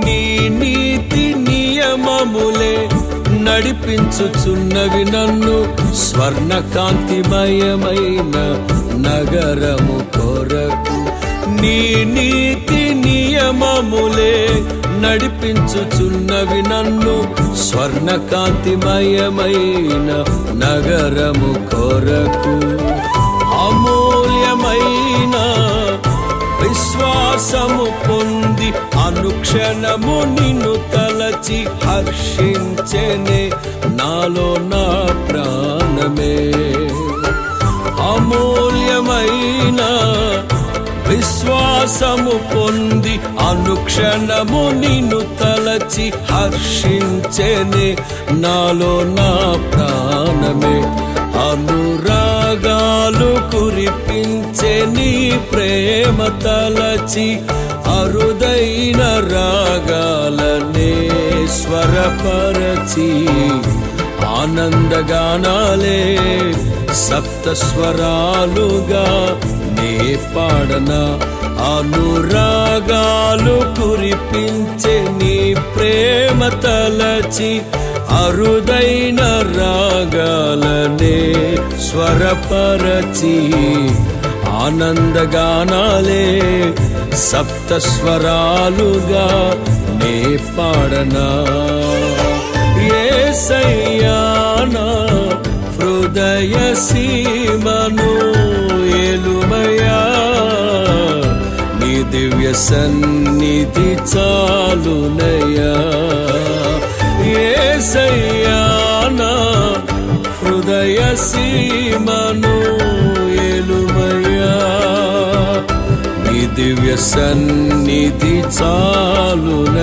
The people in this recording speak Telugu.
నీ నీతి నియమములే నడిపించుచున్నవి నన్ను స్వర్ణకాంతిమయమైన నగరము కొరకు. నీ నీతి నియమములే నడిపించుచున్నవి నన్ను స్వర్ణకాంతిమయమైన నగరము కొరకు. అమూల్యమైన విశ్వాసము పొంది అనుక్షణము నిన్ను తలచి హర్షించెనే నాలో నా ప్రాణమే. అమూల్యమైన విశ్వాసము పొంది అనుక్షణము నిన్ను తలచి హర్షించెనే నాలో నా ప్రాణమే. అనురాగాలు కురిపించే నీ ప్రేమ తలచి అరుదైన రాగాలనే స్వరపరచి ఆనందగానాలే సప్తస్వరాలుగా నే పాడనా. అనురాగాలు కురిపించే నీ ప్రేమ తలచి అరుదైన రాగాలనే స్వరపరచి ఆనందగానాలే సప్తస్వరాలుగా నే పాడనా. యేసయ్యా నా హృదయ సీమను ఏలుమయా, నీ దివ్య సన్నిధి చాలునయ్యా. యేసయ్యా నా హృదయ సీమను ఏలుమయా, నీ దివ్య సన్నిధి చాలునయ్యా.